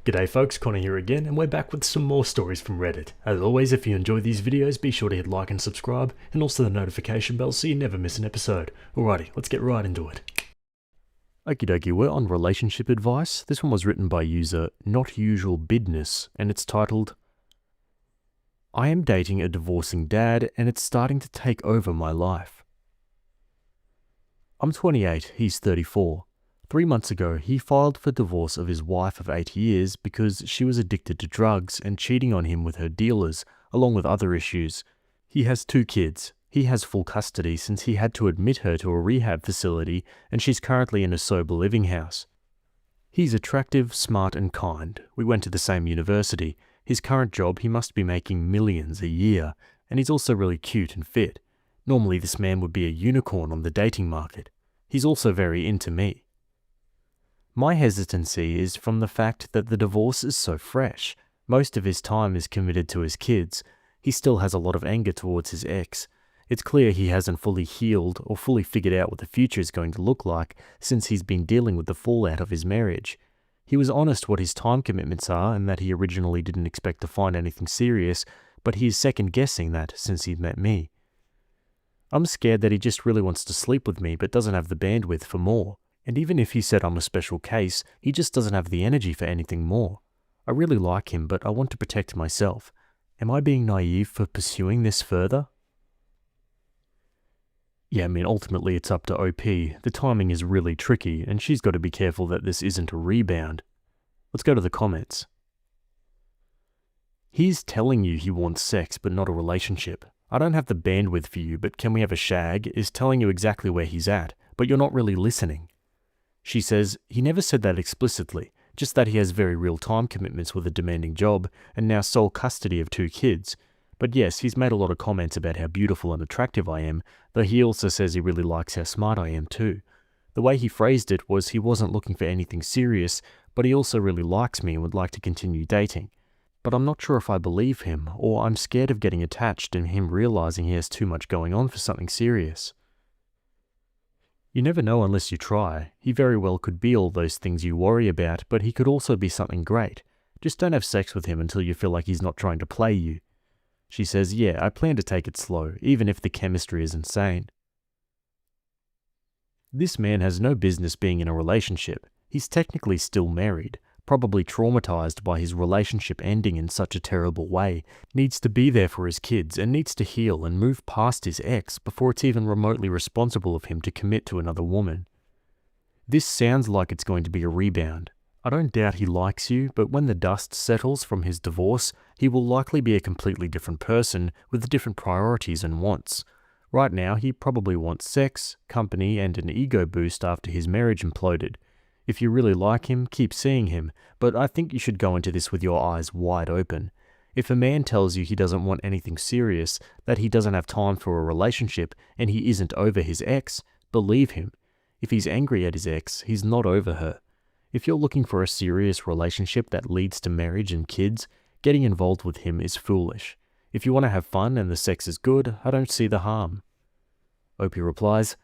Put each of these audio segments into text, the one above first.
G'day folks, Connor here again, and we're back with some more stories from Reddit. As always, if you enjoy these videos, be sure to hit like and subscribe, and also the notification bell so you never miss an episode. Alrighty, let's get right into it. Okie dokie, we're on relationship advice. This one was written by user NotUsualBidness, and it's titled, I am dating a divorcing dad, and it's starting to take over my life. I'm 28, he's 34. 3 months ago, he filed for divorce of his wife of 8 years because she was addicted to drugs and cheating on him with her dealers, along with other issues. He has 2 kids. He has full custody since he had to admit her to a rehab facility, and she's currently in a sober living house. He's attractive, smart, and kind. We went to the same university. His current job, he must be making millions a year, and he's also really cute and fit. Normally this man would be a unicorn on the dating market. He's also very into me. My hesitancy is from the fact that the divorce is so fresh. Most of his time is committed to his kids. He still has a lot of anger towards his ex. It's clear he hasn't fully healed or fully figured out what the future is going to look like since he's been dealing with the fallout of his marriage. He was honest what his time commitments are and that he originally didn't expect to find anything serious, but he is second guessing that since he met me. I'm scared that he just really wants to sleep with me but doesn't have the bandwidth for more. And even if he said I'm a special case, he just doesn't have the energy for anything more. I really like him, but I want to protect myself. Am I being naive for pursuing this further? Yeah, ultimately it's up to OP. The timing is really tricky, and she's got to be careful that this isn't a rebound. Let's go to the comments. He's telling you he wants sex, but not a relationship. I don't have the bandwidth for you, but can we have a shag? Is telling you exactly where he's at, but you're not really listening. She says, he never said that explicitly, just that he has very real time commitments with a demanding job and now sole custody of 2 kids. But yes, he's made a lot of comments about how beautiful and attractive I am, though he also says he really likes how smart I am too. The way he phrased it was he wasn't looking for anything serious, but he also really likes me and would like to continue dating. But I'm not sure if I believe him, or I'm scared of getting attached and him realizing he has too much going on for something serious. You never know unless you try. He very well could be all those things you worry about, but he could also be something great. Just don't have sex with him until you feel like he's not trying to play you. She says, yeah, I plan to take it slow, even if the chemistry is insane. This man has no business being in a relationship. He's technically still married, probably traumatized by his relationship ending in such a terrible way, needs to be there for his kids and needs to heal and move past his ex before it's even remotely responsible of him to commit to another woman. This sounds like it's going to be a rebound. I don't doubt he likes you, but when the dust settles from his divorce, he will likely be a completely different person with different priorities and wants. Right now, he probably wants sex, company, and an ego boost after his marriage imploded. If you really like him, keep seeing him, but I think you should go into this with your eyes wide open. If a man tells you he doesn't want anything serious, that he doesn't have time for a relationship, and he isn't over his ex, believe him. If he's angry at his ex, he's not over her. If you're looking for a serious relationship that leads to marriage and kids, getting involved with him is foolish. If you want to have fun and the sex is good, I don't see the harm. Opie replies,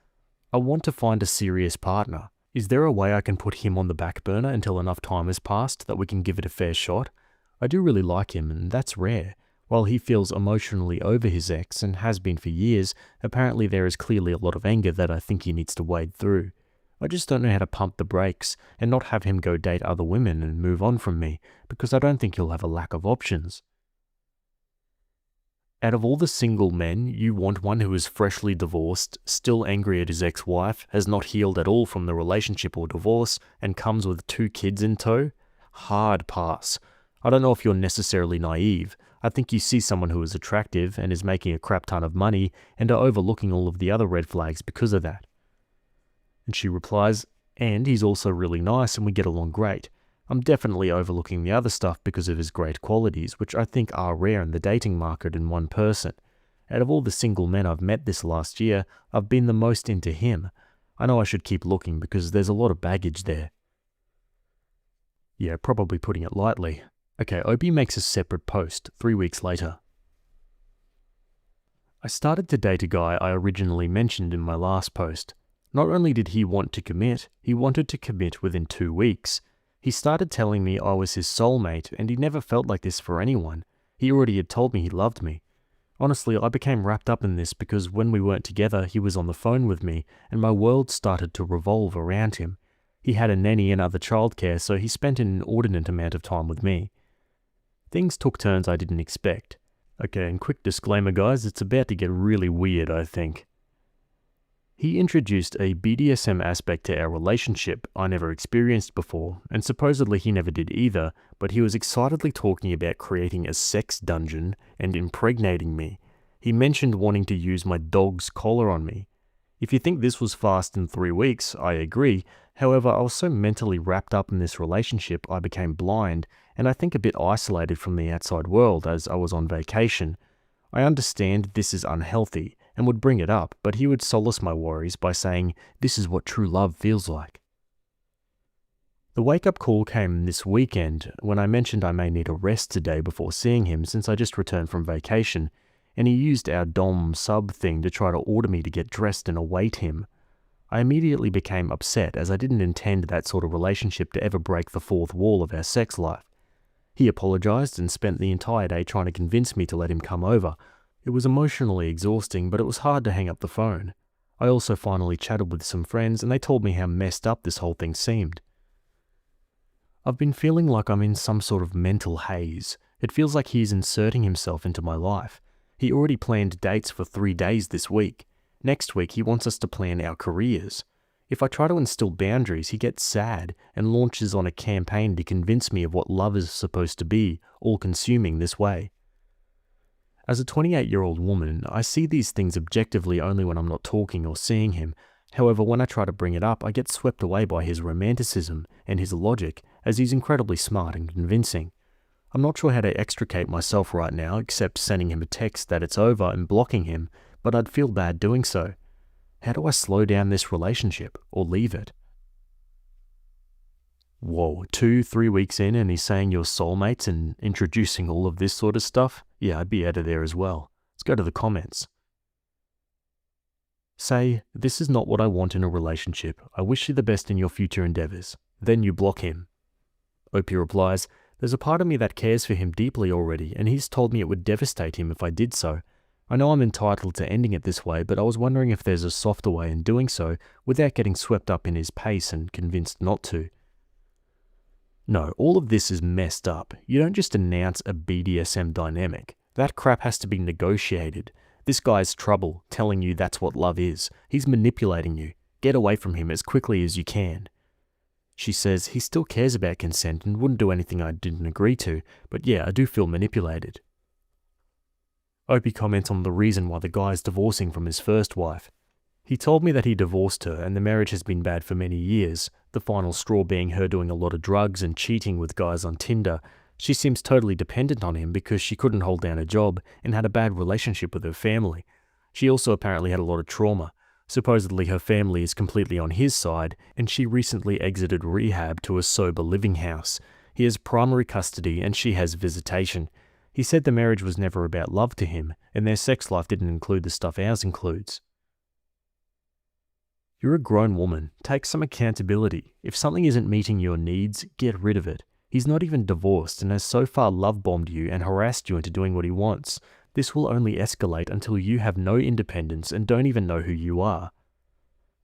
I want to find a serious partner. Is there a way I can put him on the back burner until enough time has passed that we can give it a fair shot? I do really like him, and that's rare. While he feels emotionally over his ex and has been for years, apparently there is clearly a lot of anger that I think he needs to wade through. I just don't know how to pump the brakes and not have him go date other women and move on from me, because I don't think he'll have a lack of options. Out of all the single men, you want one who is freshly divorced, still angry at his ex-wife, has not healed at all from the relationship or divorce, and comes with 2 kids in tow? Hard pass. I don't know if you're necessarily naive. I think you see someone who is attractive and is making a crap ton of money and are overlooking all of the other red flags because of that. And she replies, and he's also really nice and we get along great. I'm definitely overlooking the other stuff because of his great qualities, which I think are rare in the dating market in one person. Out of all the single men I've met this last year, I've been the most into him. I know I should keep looking because there's a lot of baggage there. Yeah, probably putting it lightly. Okay, Opie makes a separate post 3 weeks later. I started to date a guy I originally mentioned in my last post. Not only did he want to commit, he wanted to commit within 2 weeks. He started telling me I was his soulmate, and he never felt like this for anyone. He already had told me he loved me. Honestly, I became wrapped up in this because when we weren't together, he was on the phone with me, and my world started to revolve around him. He had a nanny and other childcare, so he spent an inordinate amount of time with me. Things took turns I didn't expect. Okay, and quick disclaimer guys, it's about to get really weird, I think. He introduced a BDSM aspect to our relationship I never experienced before, and supposedly he never did either, but he was excitedly talking about creating a sex dungeon and impregnating me. He mentioned wanting to use my dog's collar on me. If you think this was fast in 3 weeks, I agree. However, I was so mentally wrapped up in this relationship I became blind, and I think a bit isolated from the outside world as I was on vacation. I understand this is unhealthy and would bring it up, but he would solace my worries by saying, "This is what true love feels like." The wake-up call came this weekend when I mentioned I may need a rest today before seeing him since I just returned from vacation, and he used our dom sub thing to try to order me to get dressed and await him. I immediately became upset as I didn't intend that sort of relationship to ever break the fourth wall of our sex life. He apologized and spent the entire day trying to convince me to let him come over. It was emotionally exhausting, but it was hard to hang up the phone. I also finally chatted with some friends and they told me how messed up this whole thing seemed. I've been feeling like I'm in some sort of mental haze. It feels like he's inserting himself into my life. He already planned dates for 3 days this week. Next week he wants us to plan our careers. If I try to instill boundaries, he gets sad and launches on a campaign to convince me of what love is supposed to be, all-consuming this way. As a 28-year-old woman, I see these things objectively only when I'm not talking or seeing him. However, when I try to bring it up, I get swept away by his romanticism and his logic, as he's incredibly smart and convincing. I'm not sure how to extricate myself right now, except sending him a text that it's over and blocking him, but I'd feel bad doing so. How do I slow down this relationship, or leave it? Whoa, 2-3 weeks in and he's saying you're soulmates and introducing all of this sort of stuff? Yeah, I'd be out of there as well. Let's go to the comments. Say, "This is not what I want in a relationship. I wish you the best in your future endeavors." Then you block him. Opie replies, "There's a part of me that cares for him deeply already, and he's told me it would devastate him if I did so. I know I'm entitled to ending it this way, but I was wondering if there's a softer way in doing so without getting swept up in his pace and convinced not to." No, all of this is messed up. You don't just announce a BDSM dynamic. That crap has to be negotiated. This guy's trouble, telling you that's what love is. He's manipulating you. Get away from him as quickly as you can. She says he still cares about consent and wouldn't do anything I didn't agree to, but yeah, I do feel manipulated. Opie comments on the reason why the guy is divorcing from his first wife. He told me that he divorced her and the marriage has been bad for many years, the final straw being her doing a lot of drugs and cheating with guys on Tinder. She seems totally dependent on him because she couldn't hold down a job and had a bad relationship with her family. She also apparently had a lot of trauma. Supposedly her family is completely on his side, and she recently exited rehab to a sober living house. He has primary custody and she has visitation. He said the marriage was never about love to him, and their sex life didn't include the stuff ours includes. You're a grown woman. Take some accountability. If something isn't meeting your needs, get rid of it. He's not even divorced and has so far love-bombed you and harassed you into doing what he wants. This will only escalate until you have no independence and don't even know who you are.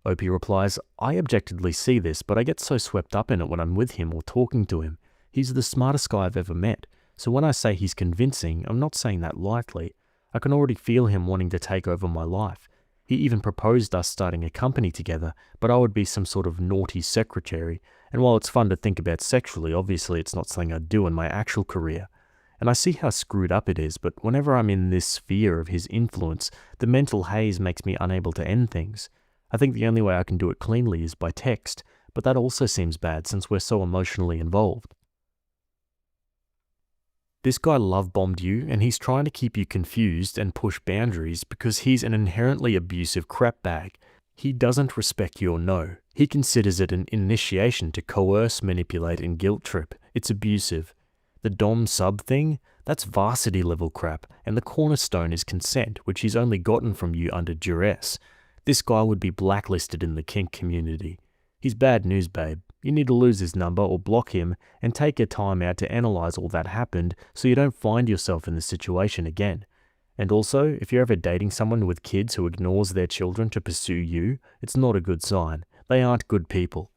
Opie replies, "I objectively see this, but I get so swept up in it when I'm with him or talking to him. He's the smartest guy I've ever met. So when I say he's convincing, I'm not saying that lightly. I can already feel him wanting to take over my life. He even proposed us starting a company together, but I would be some sort of naughty secretary, and while it's fun to think about sexually, obviously it's not something I'd do in my actual career. And I see how screwed up it is, but whenever I'm in this sphere of his influence, the mental haze makes me unable to end things. I think the only way I can do it cleanly is by text, but that also seems bad since we're so emotionally involved. This guy love-bombed you, and he's trying to keep you confused and push boundaries because he's an inherently abusive crapbag. He doesn't respect your no. He considers it an initiation to coerce, manipulate, and guilt trip. It's abusive. The dom-sub thing? That's varsity-level crap, and the cornerstone is consent, which he's only gotten from you under duress. This guy would be blacklisted in the kink community. He's bad news, babe. You need to lose his number or block him and take your time out to analyze all that happened so you don't find yourself in this situation again. And also, if you're ever dating someone with kids who ignores their children to pursue you, it's not a good sign. They aren't good people.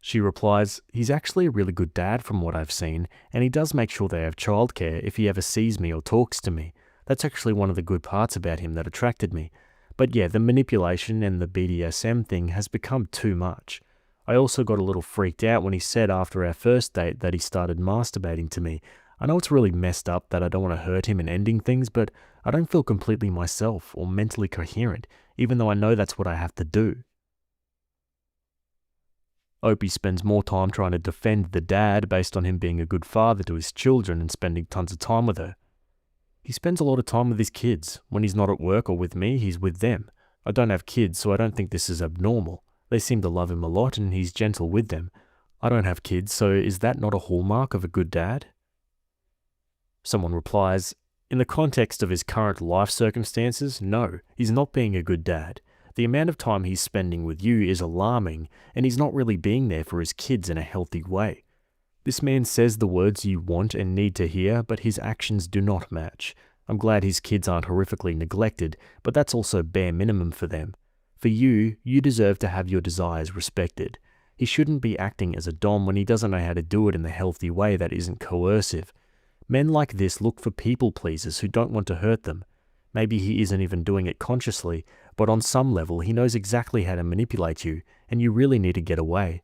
She replies, he's actually a really good dad from what I've seen, and he does make sure they have childcare if he ever sees me or talks to me. That's actually one of the good parts about him that attracted me. But yeah, the manipulation and the BDSM thing has become too much. I also got a little freaked out when he said after our first date that he started masturbating to me. I know it's really messed up that I don't want to hurt him in ending things, but I don't feel completely myself or mentally coherent, even though I know that's what I have to do. Opie spends more time trying to defend the dad based on him being a good father to his children and spending tons of time with her. He spends a lot of time with his kids. When he's not at work or with me, he's with them. I don't have kids, so I don't think this is abnormal. They seem to love him a lot and he's gentle with them. I don't have kids, so is that not a hallmark of a good dad? Someone replies, in the context of his current life circumstances, no, he's not being a good dad. The amount of time he's spending with you is alarming, and he's not really being there for his kids in a healthy way. This man says the words you want and need to hear, but his actions do not match. I'm glad his kids aren't horrifically neglected, but that's also bare minimum for them. For you, you deserve to have your desires respected. He shouldn't be acting as a dom when he doesn't know how to do it in the healthy way that isn't coercive. Men like this look for people pleasers who don't want to hurt them. Maybe he isn't even doing it consciously, but on some level he knows exactly how to manipulate you, and you really need to get away.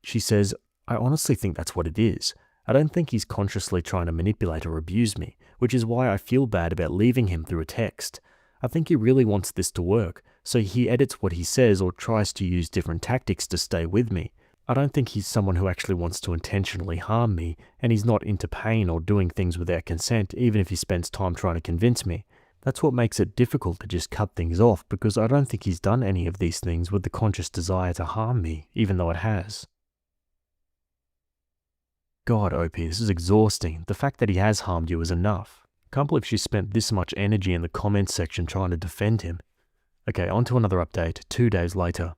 She says, I honestly think that's what it is. I don't think he's consciously trying to manipulate or abuse me, which is why I feel bad about leaving him through a text. I think he really wants this to work, so he edits what he says or tries to use different tactics to stay with me. I don't think he's someone who actually wants to intentionally harm me, and he's not into pain or doing things without consent, even if he spends time trying to convince me. That's what makes it difficult to just cut things off, because I don't think he's done any of these things with the conscious desire to harm me, even though it has. God, Opie, this is exhausting. The fact that he has harmed you is enough. Can't believe she spent this much energy in the comments section trying to defend him. Okay, on to another update, 2 days later.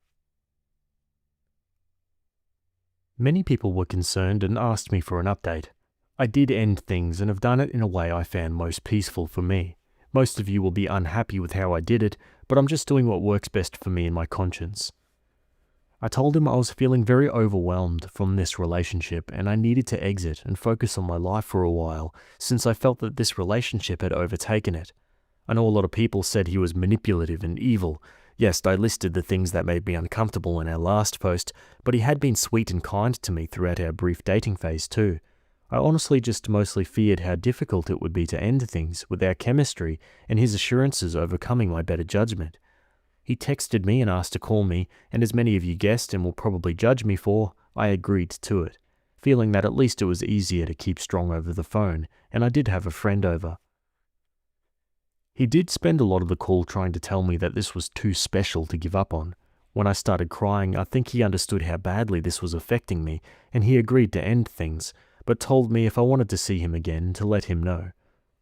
Many people were concerned and asked me for an update. I did end things and have done it in a way I found most peaceful for me. Most of you will be unhappy with how I did it, but I'm just doing what works best for me and my conscience. I told him I was feeling very overwhelmed from this relationship and I needed to exit and focus on my life for a while, since I felt that this relationship had overtaken it. I know a lot of people said he was manipulative and evil. Yes, I listed the things that made me uncomfortable in our last post, but he had been sweet and kind to me throughout our brief dating phase too. I honestly just mostly feared how difficult it would be to end things with our chemistry and his assurances overcoming my better judgment. He texted me and asked to call me, and as many of you guessed and will probably judge me for, I agreed to it, feeling that at least it was easier to keep strong over the phone, and I did have a friend over. He did spend a lot of the call trying to tell me that this was too special to give up on. When I started crying, I think he understood how badly this was affecting me, and he agreed to end things, but told me if I wanted to see him again to let him know.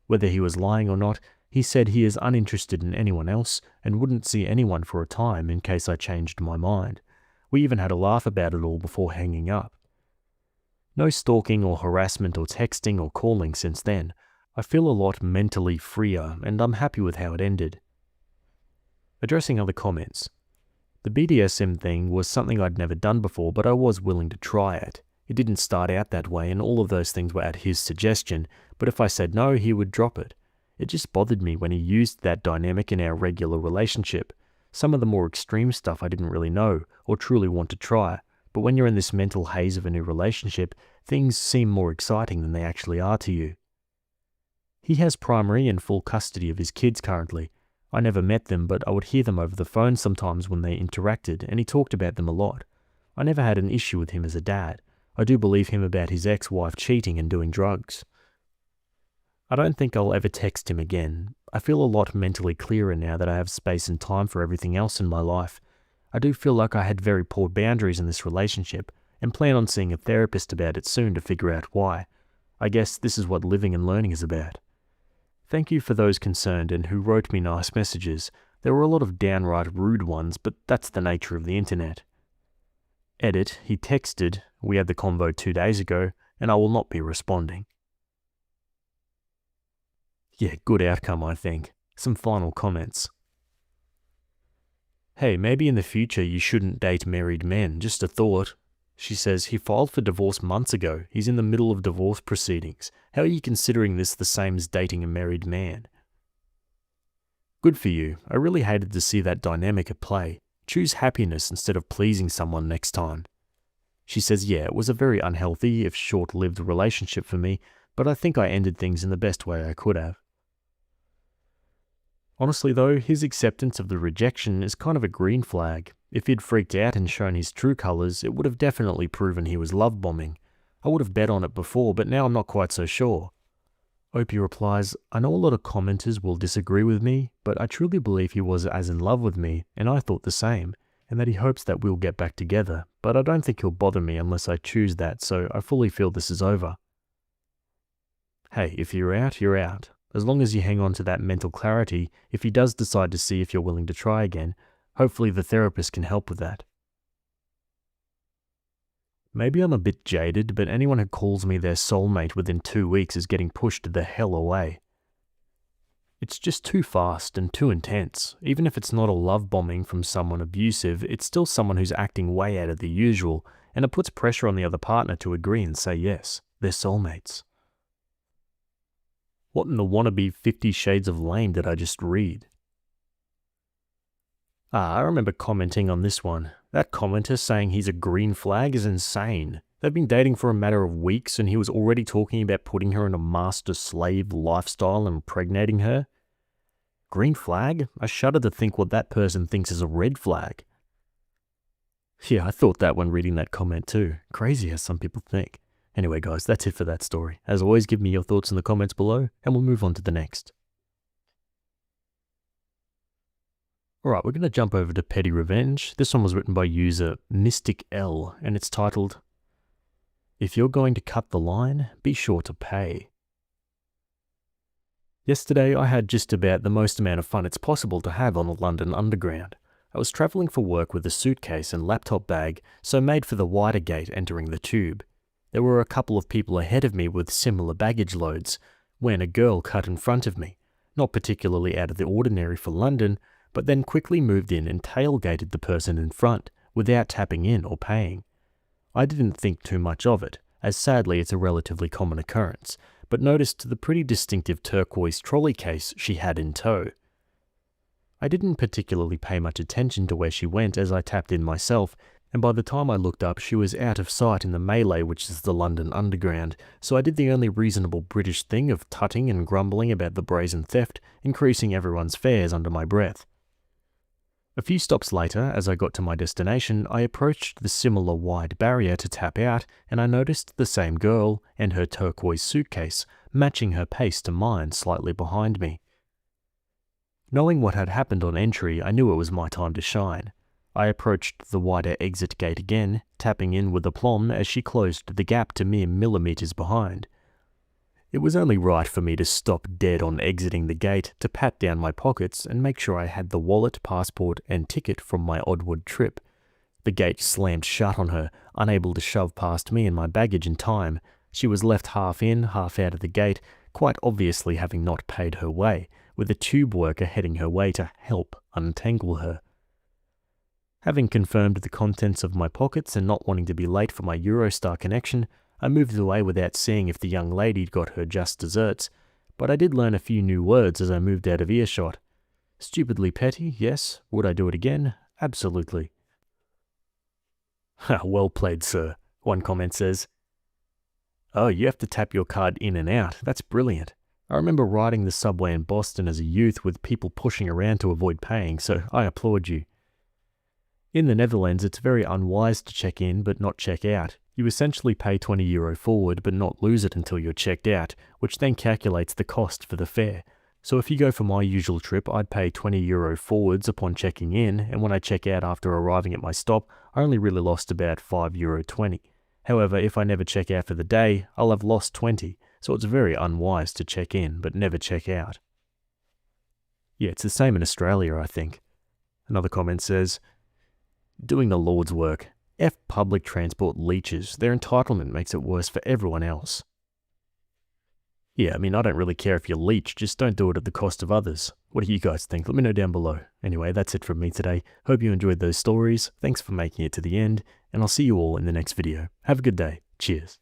Whether he was lying or not, he said he is uninterested in anyone else and wouldn't see anyone for a time in case I changed my mind. We even had a laugh about it all before hanging up. No stalking or harassment or texting or calling since then. I feel a lot mentally freer and I'm happy with how it ended. Addressing other comments. The BDSM thing was something I'd never done before, but I was willing to try it. It didn't start out that way and all of those things were at his suggestion, but if I said no, he would drop it. It just bothered me when he used that dynamic in our regular relationship. Some of the more extreme stuff I didn't really know or truly want to try, but when you're in this mental haze of a new relationship, things seem more exciting than they actually are to you. He has primary and full custody of his kids currently. I never met them, but I would hear them over the phone sometimes when they interacted, and he talked about them a lot. I never had an issue with him as a dad. I do believe him about his ex-wife cheating and doing drugs. I don't think I'll ever text him again. I feel a lot mentally clearer now that I have space and time for everything else in my life. I do feel like I had very poor boundaries in this relationship, and plan on seeing a therapist about it soon to figure out why. I guess this is what living and learning is about. Thank you for those concerned and who wrote me nice messages. There were a lot of downright rude ones, but that's the nature of the internet. Edit, he texted, we had the convo 2 days ago, and I will not be responding. Yeah, good outcome, I think. Some final comments. Hey, maybe in the future you shouldn't date married men, just a thought. She says, he filed for divorce months ago. He's in the middle of divorce proceedings. How are you considering this the same as dating a married man? Good for you. I really hated to see that dynamic at play. Choose happiness instead of pleasing someone next time. She says, yeah, it was a very unhealthy, if short-lived relationship for me, but I think I ended things in the best way I could have. Honestly though, his acceptance of the rejection is kind of a green flag. If he'd freaked out and shown his true colours, it would have definitely proven he was love bombing. I would have bet on it before, but now I'm not quite so sure. Opie replies, I know a lot of commenters will disagree with me, but I truly believe he was as in love with me, and I thought the same, and that he hopes that we'll get back together, but I don't think he'll bother me unless I choose that, so I fully feel this is over. Hey, if you're out, you're out. As long as you hang on to that mental clarity, if he does decide to see if you're willing to try again, hopefully the therapist can help with that. Maybe I'm a bit jaded, but anyone who calls me their soulmate within 2 weeks is getting pushed the hell away. It's just too fast and too intense. Even if it's not a love bombing from someone abusive, it's still someone who's acting way out of the usual, and it puts pressure on the other partner to agree and say yes, they're soulmates. What in the wannabe 50 Shades of Lame did I just read? I remember commenting on this one. That commenter saying he's a green flag is insane. They've been dating for a matter of weeks and he was already talking about putting her in a master-slave lifestyle and impregnating her. Green flag? I shudder to think what that person thinks is a red flag. Yeah, I thought that when reading that comment too. Crazy how some people think. Anyway guys, that's it for that story. As always, give me your thoughts in the comments below and we'll move on to the next. Alright, we're going to jump over to Petty Revenge. This one was written by user Mystic L and it's titled, If you're going to cut the line, be sure to pay. Yesterday I had just about the most amount of fun it's possible to have on the London Underground. I was travelling for work with a suitcase and laptop bag, so made for the wider gate entering the tube. There were a couple of people ahead of me with similar baggage loads, when a girl cut in front of me, not particularly out of the ordinary for London, but then quickly moved in and tailgated the person in front, without tapping in or paying. I didn't think too much of it, as sadly it's a relatively common occurrence, but noticed the pretty distinctive turquoise trolley case she had in tow. I didn't particularly pay much attention to where she went as I tapped in myself, and by the time I looked up she was out of sight in the melee which is the London Underground, so I did the only reasonable British thing of tutting and grumbling about the brazen theft, increasing everyone's fares under my breath. A few stops later, as I got to my destination, I approached the similar wide barrier to tap out, and I noticed the same girl and her turquoise suitcase, matching her pace to mine slightly behind me. Knowing what had happened on entry, I knew it was my time to shine. I approached the wider exit gate again, tapping in with aplomb as she closed the gap to mere millimeters behind. It was only right for me to stop dead on exiting the gate to pat down my pockets and make sure I had the wallet, passport and ticket from my Oddwood trip. The gate slammed shut on her, unable to shove past me and my baggage in time. She was left half in, half out of the gate, quite obviously having not paid her way, with a tube worker heading her way to help untangle her. Having confirmed the contents of my pockets and not wanting to be late for my Eurostar connection, I moved away without seeing if the young lady got her just desserts, but I did learn a few new words as I moved out of earshot. Stupidly petty, yes. Would I do it again? Absolutely. Well played, sir, one comment says. Oh, you have to tap your card in and out. That's brilliant. I remember riding the subway in Boston as a youth with people pushing around to avoid paying, so I applaud you. In the Netherlands, it's very unwise to check in but not check out. You essentially pay €20 forward but not lose it until you're checked out, which then calculates the cost for the fare. So if you go for my usual trip, I'd pay €20 forwards upon checking in, and when I check out after arriving at my stop, I only really lost about €5.20. However, if I never check out for the day, I'll have lost 20, so it's very unwise to check in but never check out. Yeah, it's the same in Australia, I think. Another comment says, doing the Lord's work. F public transport leeches. Their entitlement makes it worse for everyone else. Yeah, I mean, I don't really care if you leech, just don't do it at the cost of others. What do you guys think? Let me know down below. Anyway, that's it from me today. Hope you enjoyed those stories. Thanks for making it to the end, and I'll see you all in the next video. Have a good day. Cheers.